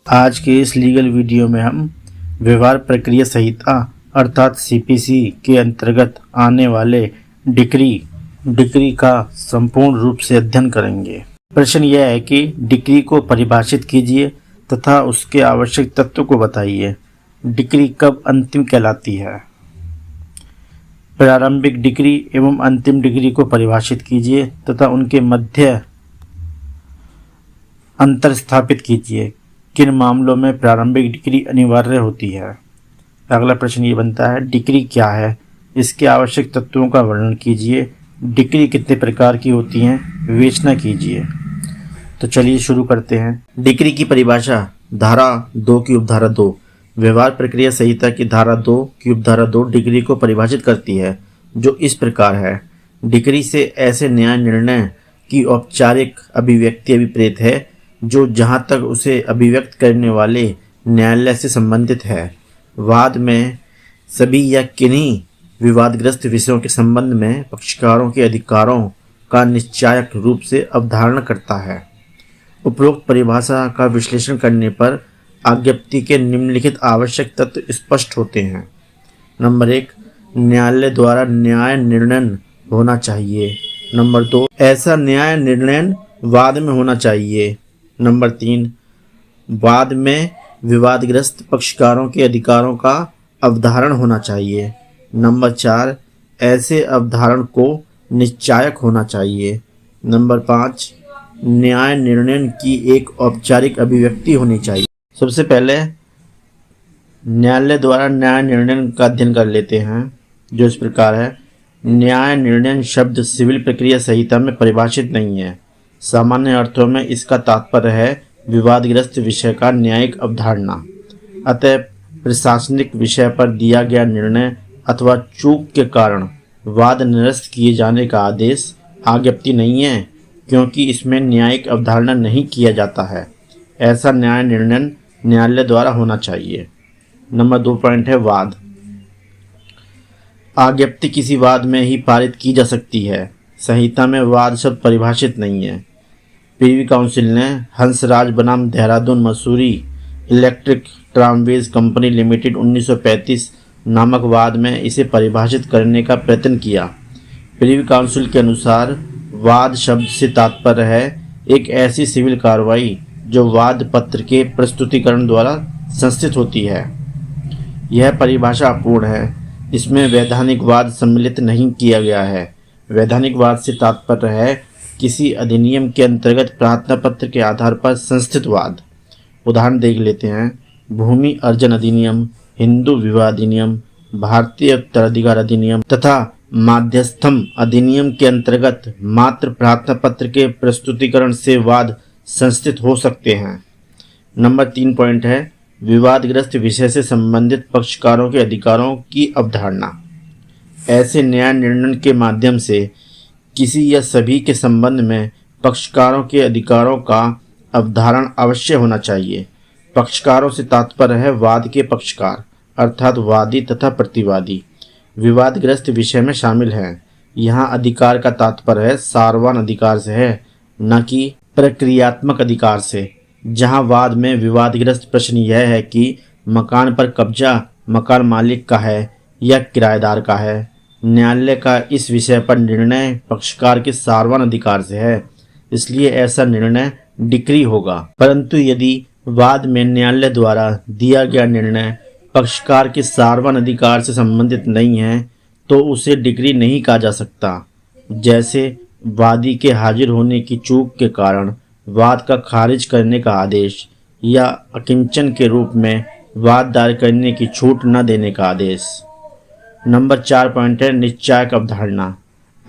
आज के इस लीगल वीडियो में हम व्यवहार प्रक्रिया संहिता अर्थात सीपीसी के अंतर्गत आने वाले डिक्री का संपूर्ण रूप से अध्ययन करेंगे। प्रश्न यह है कि डिक्री को परिभाषित कीजिए तथा उसके आवश्यक तत्व को बताइए। डिक्री कब अंतिम कहलाती है? प्रारंभिक डिक्री एवं अंतिम डिक्री को परिभाषित कीजिए तथा उनके मध्य अंतर स्थापित कीजिए। किन मामलों में प्रारंभिक डिक्री अनिवार्य होती है? अगला प्रश्न ये बनता है, डिक्री क्या है? इसके आवश्यक तत्वों का वर्णन कीजिए। डिक्री कितने प्रकार की होती हैं? विवेचना कीजिए। तो चलिए शुरू करते हैं। डिक्री की परिभाषा धारा 2 की उपधारा 2 व्यवहार प्रक्रिया संहिता की धारा 2 की उपधारा 2 डिक्री को परिभाषित करती है, जो इस प्रकार है। डिक्री से ऐसे न्याय निर्णय की औपचारिक अभिव्यक्ति अभिप्रेत है जो जहाँ तक उसे अभिव्यक्त करने वाले न्यायालय से संबंधित है। वाद में सभी या किन्हीं विवादग्रस्त विषयों के संबंध में पक्षकारों के अधिकारों का निश्चायक रूप से अवधारण करता है। उपरोक्त परिभाषा का विश्लेषण करने पर आज्ञप्ति के निम्नलिखित आवश्यक तत्व स्पष्ट होते हैं। नंबर 1, न्यायालय द्वारा न्याय निर्णय होना चाहिए। नंबर 2, ऐसा न्याय निर्णय वाद में होना चाहिए। नंबर 3, वाद में विवादग्रस्त पक्षकारों के अधिकारों का अवधारण होना चाहिए। नंबर 4, ऐसे अवधारण को निश्चायक होना चाहिए। नंबर 5, न्याय निर्णय की एक औपचारिक अभिव्यक्ति होनी चाहिए। सबसे पहले न्यायालय द्वारा न्याय निर्णय का अध्ययन कर लेते हैं, जो इस प्रकार है। न्याय निर्णय शब्द सिविल प्रक्रिया संहिता में परिभाषित नहीं है। सामान्य अर्थों में इसका तात्पर्य है विवादग्रस्त विषय का न्यायिक अवधारणा। अतः प्रशासनिक विषय पर दिया गया निर्णय अथवा चूक के कारण वाद निरस्त किए जाने का आदेश आज्ञप्ति नहीं है, क्योंकि इसमें न्यायिक अवधारणा नहीं किया जाता है। ऐसा न्याय निर्णय न्यायालय द्वारा होना चाहिए। नंबर 2 पॉइंट है वाद। आज्ञप्ति किसी वाद में ही पारित की जा सकती है। संहिता में वाद शब्द परिभाषित नहीं है। प्रीवी काउंसिल ने हंसराज बनाम Dehradun Mussoorie electric tramways company limited 1935 नामक वाद में इसे परिभाषित करने का प्रयत्न किया। प्रीवी काउंसिल के अनुसार वाद शब्द से तात्पर्य है एक ऐसी सिविल कार्रवाई जो वाद पत्र के प्रस्तुतिकरण द्वारा संस्थित होती है। यह परिभाषा अपूर्ण है। इसमें वैधानिक वाद सम्मिलित नहीं किया गया है। वैधानिक वाद से तात्पर्य है किसी अधिनियम के अंतर्गत प्रार्थना पत्र के आधार पर संस्थित वाद। उदाहरण देख लेते हैं। भूमि अर्जन अधिनियम, हिंदू विवाह अधिनियम, भारतीय उत्तराधिकार अधिनियम तथा माध्यस्थम अधिनियम के अंतर्गत मात्र प्रार्थना पत्र के प्रस्तुतिकरण से वाद संस्थित हो सकते हैं। नंबर 3 पॉइंट है विवादग्रस्त विषय से संबंधित पक्षकारों के अधिकारों की अवधारणा। ऐसे न्याय निर्णय के माध्यम से किसी या सभी के संबंध में पक्षकारों के अधिकारों का अवधारण अवश्य होना चाहिए। पक्षकारों से तात्पर्य है वाद के पक्षकार अर्थात वादी तथा प्रतिवादी विवादग्रस्त विषय में शामिल हैं। यहाँ अधिकार का तात्पर्य है सारवान अधिकार से है, न कि प्रक्रियात्मक अधिकार से। जहाँ वाद में विवादग्रस्त प्रश्न यह है कि मकान पर कब्जा मकान मालिक का है या किराएदार का है। न्यायालय का इस विषय पर निर्णय पक्षकार के सारवान अधिकार से है, इसलिए ऐसा निर्णय डिक्री होगा। परंतु यदि वाद में न्यायालय द्वारा दिया गया निर्णय पक्षकार के सारवान अधिकार से संबंधित नहीं है तो उसे डिक्री नहीं कहा जा सकता। जैसे वादी के हाजिर होने की चूक के कारण वाद का खारिज करने का आदेश या अकिंचन के रूप में वाद दायर करने की छूट न देने का आदेश। नंबर 4 पॉइंट है निश्चायक अवधारणा।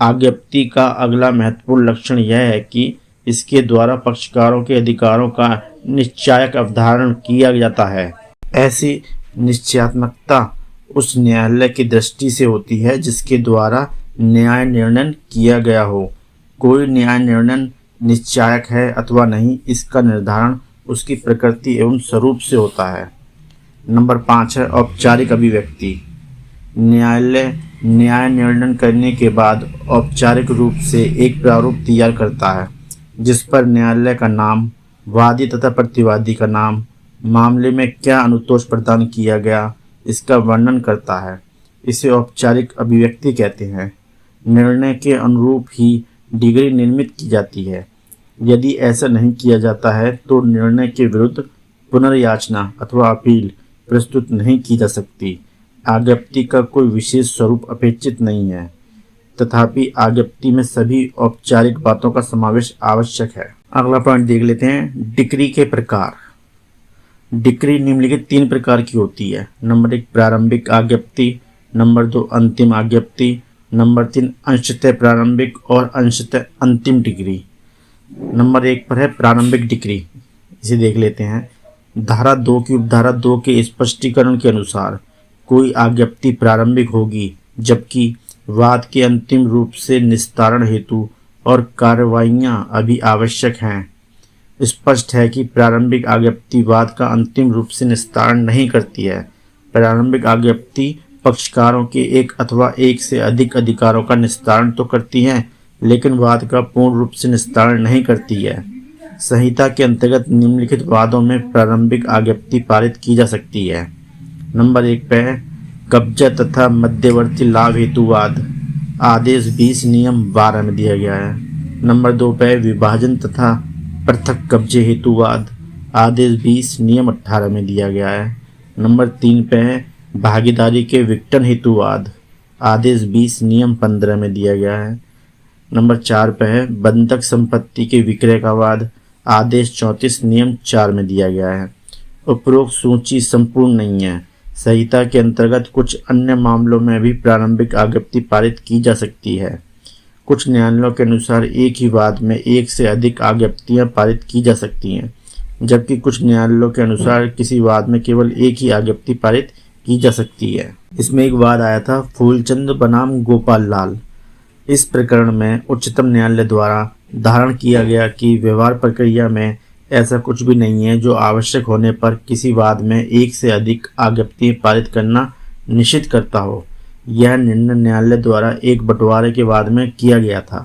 आज्ञप्ति का अगला महत्वपूर्ण लक्षण यह है कि इसके द्वारा पक्षकारों के अधिकारों का निश्चायक अवधारण किया जाता है। ऐसी निश्चयात्मकता उस न्यायालय की दृष्टि से होती है जिसके द्वारा न्याय निर्णय किया गया हो। कोई न्याय निर्णय निश्चायक है अथवा नहीं, इसका निर्धारण उसकी प्रकृति एवं स्वरूप से होता है। नंबर 5 है औपचारिक अभिव्यक्ति। न्यायालय न्याय निर्णय करने के बाद औपचारिक रूप से एक प्रारूप तैयार करता है जिस पर न्यायालय का नाम, वादी तथा प्रतिवादी का नाम, मामले में क्या अनुतोष प्रदान किया गया इसका वर्णन करता है। इसे औपचारिक अभिव्यक्ति कहते हैं। निर्णय के अनुरूप ही डिग्री निर्मित की जाती है। यदि ऐसा नहीं किया जाता है तो निर्णय के विरुद्ध पुनर्याचना अथवा अपील प्रस्तुत नहीं की जा सकती। आज्ञप्ति का कोई विशेष स्वरूप अपेक्षित नहीं है, तथापि आज्ञप्ति में सभी औपचारिक बातों का समावेश आवश्यक है। अगला पॉइंट देख लेते हैं, डिक्री के प्रकार। डिक्री निम्नलिखित 3 प्रकार की होती है। नंबर 1 प्रारंभिक आज्ञप्ति, नंबर 2 अंतिम आज्ञप्ति, नंबर 3 अंशतः प्रारंभिक और अंशतः अंतिम डिग्री। नंबर 1 पर है प्रारंभिक डिग्री। इसे देख लेते हैं। धारा 2 की उपधारा 2 के स्पष्टीकरण के अनुसार कोई आज्ञप्ति प्रारंभिक होगी जबकि वाद के अंतिम रूप से निस्तारण हेतु और कार्रवाइयां अभी आवश्यक हैं। स्पष्ट है कि प्रारंभिक आज्ञप्ति वाद का अंतिम रूप से निस्तारण नहीं करती है। प्रारंभिक आज्ञप्ति पक्षकारों के एक अथवा एक से अधिक अधिकारों का निस्तारण तो करती है, लेकिन वाद का पूर्ण रूप से निस्तारण नहीं करती है। संहिता के अंतर्गत निम्नलिखित वादों में प्रारंभिक आज्ञप्ति पारित की जा सकती है। नंबर 1 पे कब्जा तथा मध्यवर्ती लाभ हेतु वाद, आदेश 20 नियम 12 में दिया गया है। नंबर 2 पे विभाजन तथा पृथक कब्जे हेतु वाद, आदेश 20 नियम 18 में दिया गया है। नंबर 3 पे भागीदारी के विघटन हेतु वाद, आदेश 20 नियम 15 में दिया गया है। नंबर 4 पे है बंधक संपत्ति के विक्रय का वाद, आदेश 34 नियम 4 में दिया गया है। उपरोक्त सूची संपूर्ण नहीं है। संहिता के अंतर्गत कुछ अन्य मामलों में भी प्रारंभिक आज्ञप्ति पारित की जा सकती है। कुछ न्यायालयों के अनुसार एक ही वाद में एक से अधिक आज्ञप्तियां पारित की जा सकती हैं, जबकि कुछ न्यायालयों के अनुसार किसी वाद में केवल एक ही आज्ञप्ति पारित की जा सकती है। इसमें एक वाद आया था फूलचंद बनाम गोपाल लाल। इस प्रकरण में उच्चतम न्यायालय द्वारा धारण किया गया कि व्यवहार प्रक्रिया में ऐसा कुछ भी नहीं है जो आवश्यक होने पर किसी वाद में एक से अधिक आज्ञप्ति पारित करना निषिद्ध करता हो। यह निर्णय न्यायालय द्वारा एक बंटवारे के वाद में किया गया था।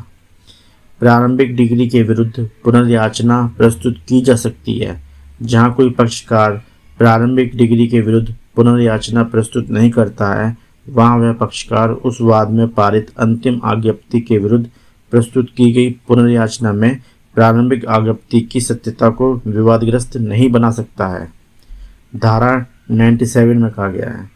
प्रारंभिक डिग्री के विरुद्ध पुनर्याचना प्रस्तुत की जा सकती है। जहां कोई पक्षकार प्रारंभिक डिग्री के विरुद्ध पुनर्याचना प्रस्तुत नहीं करता है, वहां वह पक्षकार उस वाद में पारित अंतिम आज्ञप्ति के विरुद्ध प्रस्तुत की गई पुनर्याचना में प्रारंभिक आज्ञप्ति की सत्यता को विवादग्रस्त नहीं बना सकता है। धारा 97 में कहा गया है,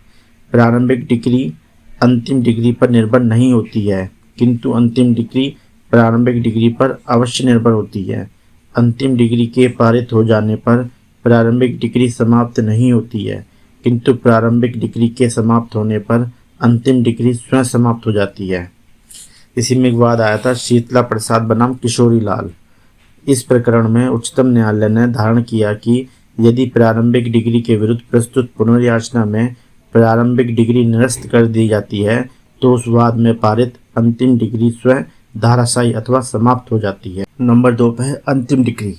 प्रारंभिक डिग्री अंतिम डिग्री पर निर्भर नहीं होती है, किंतु अंतिम डिग्री प्रारंभिक डिग्री पर अवश्य निर्भर होती है। अंतिम डिग्री के पारित हो जाने पर प्रारंभिक डिग्री समाप्त नहीं होती है, किंतु प्रारंभिक डिग्री के समाप्त होने पर अंतिम डिग्री स्वयं समाप्त हो जाती है। इसी में एक वाद आया था शीतला प्रसाद बनाम किशोरी लाल। इस प्रकरण में उच्चतम न्यायालय ने धारण किया कि यदि प्रारंभिक डिग्री के विरुद्ध प्रस्तुत पुनर्याचना में प्रारंभिक डिग्री निरस्त कर दी जाती है तो उस वाद में पारित अंतिम डिग्री स्वयं धाराशायी अथवा समाप्त हो जाती है। नंबर 2 पे है अंतिम डिग्री।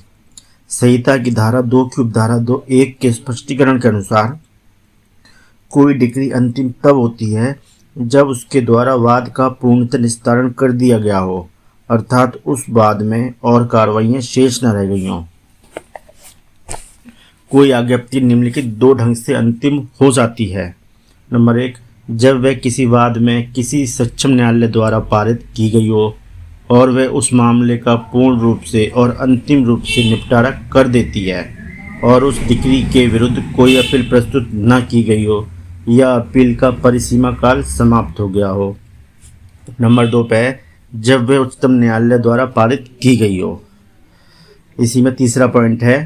संहिता की धारा 2 की उपधारा 2(1) के स्पष्टीकरण के अनुसार कोई डिग्री अंतिम तब होती है जब उसके द्वारा वाद का पूर्णतः निस्तारण कर दिया गया हो, अर्थात उस वाद में और कार्रवाइयां शेष न रह गई हों। कोई आज्ञप्ति निम्नलिखित 2 ढंग से अंतिम हो जाती है। नंबर 1, जब वह किसी वाद में किसी सक्षम न्यायालय द्वारा पारित की गई हो और वह उस मामले का पूर्ण रूप से और अंतिम रूप से निपटारा कर देती है और उस डिग्री के विरुद्ध कोई अपील प्रस्तुत न की गई हो या अपील का परिसीमा काल समाप्त हो गया हो। नंबर 2 पे जब वह उच्चतम न्यायालय द्वारा पारित की गई हो। इसी में तीसरा पॉइंट है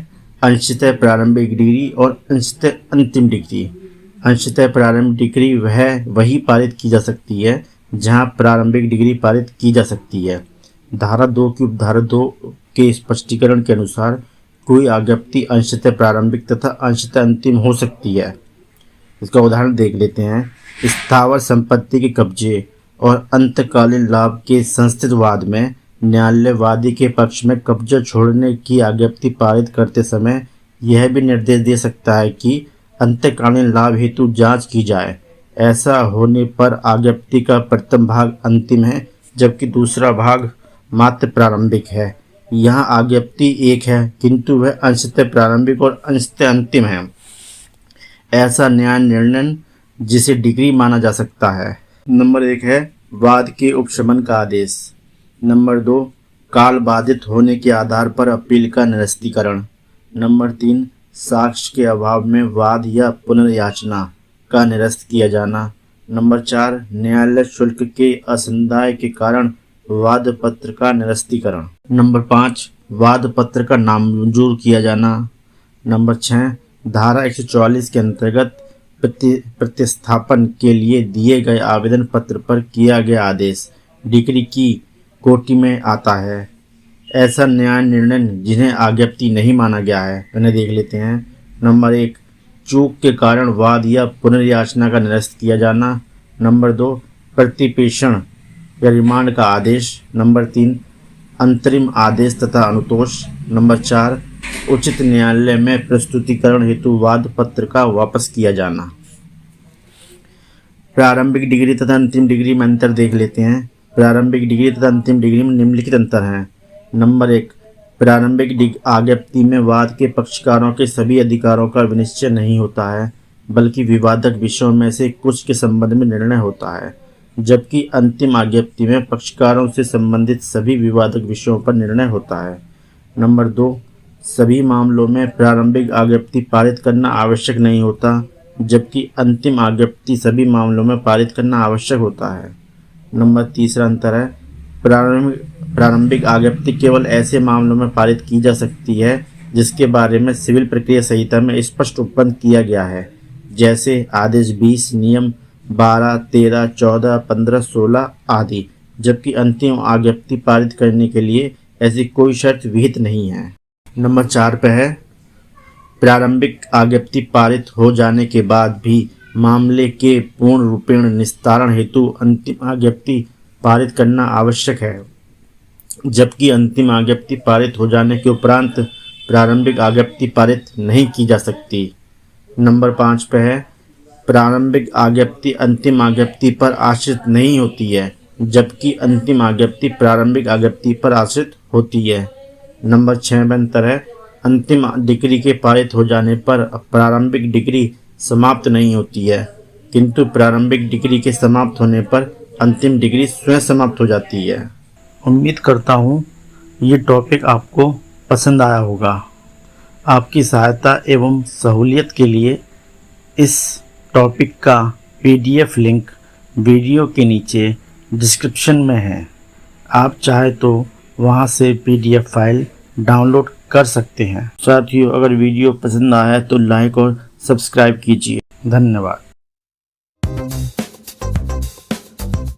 अंशतः प्रारंभिक डिग्री और अंशतः अंतिम डिग्री। अंशतः प्रारंभिक डिग्री वही पारित की जा सकती है जहां प्रारंभिक डिग्री पारित की जा सकती है। धारा 2 की उपधारा 2 के स्पष्टीकरण के अनुसार कोई आज्ञप्ति अंशतः प्रारंभिक तथा अंशतः अंतिम हो सकती है। इसका उदाहरण देख लेते हैं। स्थावर संपत्ति के कब्जे और अंतकालीन लाभ के संस्थित वाद में न्यायालय वादी के पक्ष में कब्जा छोड़ने की आज्ञप्ति पारित करते समय यह भी निर्देश दे सकता है कि अंतकालीन लाभ हेतु जांच की जाए। ऐसा होने पर आज्ञप्ति का प्रथम भाग अंतिम है जबकि दूसरा भाग मात्र प्रारंभिक है। यहाँ आज्ञप्ति एक है किंतु वह अंशतः प्रारंभिक और अंशतः अंतिम है। ऐसा न्याय निर्णय जिसे डिग्री माना जा सकता है। नंबर 1 है वाद के उपशमन का आदेश। नंबर 2 काल बाधित होने के आधार पर अपील का निरस्तीकरण। नंबर 3 साक्ष्य के अभाव में वाद या पुनर्याचना का निरस्त किया जाना। नंबर 4 न्यायालय शुल्क के असंदाय के कारण वाद पत्र का निरस्तीकरण। नंबर 5 वाद पत्र का नामंजूर किया जाना। नंबर 6 धारा 144 के अंतर्गत प्रतिस्थापन के लिए दिए गए आवेदन पत्र पर किया गया आदेश डिक्री की कोटि में आता है। ऐसा न्याय निर्णय जिन्हें आज्ञप्ति नहीं माना गया है उन्हें देख लेते हैं। नंबर 1 चूक के कारण वाद या पुनर्याचना का निरस्त किया जाना। नंबर 2 प्रतिपेषण या रिमांड का आदेश। नंबर 3 अंतरिम आदेश तथा अनुतोष। नंबर 4 उचित न्यायालय में प्रस्तुतिकरण हेतु वाद पत्र का वापस किया जाना। प्रारंभिक डिग्री तथा अंतिम डिग्री में अंतर देख लेते हैं। प्रारंभिक डिग्री तथा अंतिम डिग्री में निम्नलिखित अंतर हैं। नंबर 1 प्रारंभिक आज्ञप्ति में वाद के पक्षकारों के सभी अधिकारों का विनिश्चय नहीं होता है, बल्कि विवादक विषयों में से कुछ के संबंध में निर्णय होता है, जबकि अंतिम आज्ञप्ति में पक्षकारों से संबंधित सभी विवादक विषयों पर निर्णय होता है। नंबर 2 सभी मामलों में प्रारंभिक आज्ञप्ति पारित करना आवश्यक नहीं होता, जबकि अंतिम आज्ञप्ति सभी मामलों में पारित करना आवश्यक होता है। नंबर 3 अंतर है प्रारंभिक आज्ञप्ति केवल ऐसे मामलों में पारित की जा सकती है जिसके बारे में सिविल प्रक्रिया संहिता में स्पष्ट उपबंध किया गया है, जैसे आदेश 20, नियम 12, 13, 14, 15, 16 आदि, जबकि अंतिम आज्ञप्ति पारित करने के लिए ऐसी कोई शर्त विहित नहीं है। नंबर 4 पे है प्रारंभिक आज्ञप्ति पारित हो जाने के बाद भी मामले के पूर्ण रूपेण निस्तारण हेतु अंतिम आज्ञप्ति पारित करना आवश्यक है, जबकि अंतिम आज्ञप्ति पारित हो जाने के उपरांत प्रारंभिक आज्ञप्ति पारित नहीं की जा सकती। नंबर 5 पे है प्रारंभिक आज्ञप्ति अंतिम आज्ञप्ति पर आश्रित नहीं होती है, जबकि अंतिम आज्ञप्ति प्रारंभिक आज्ञप्ति पर आश्रित होती है। नंबर 6 में अंतर है अंतिम डिग्री के पारित हो जाने पर प्रारंभिक डिग्री समाप्त नहीं होती है, किंतु प्रारंभिक डिग्री के समाप्त होने पर अंतिम डिग्री स्वयं समाप्त हो जाती है। उम्मीद करता हूँ ये टॉपिक आपको पसंद आया होगा। आपकी सहायता एवं सहूलियत के लिए इस टॉपिक का PDF लिंक वीडियो के नीचे डिस्क्रिप्शन में है। आप चाहे तो वहां से PDF फाइल डाउनलोड कर सकते हैं। साथियों, अगर वीडियो पसंद आया है तो लाइक और सब्सक्राइब कीजिए। धन्यवाद।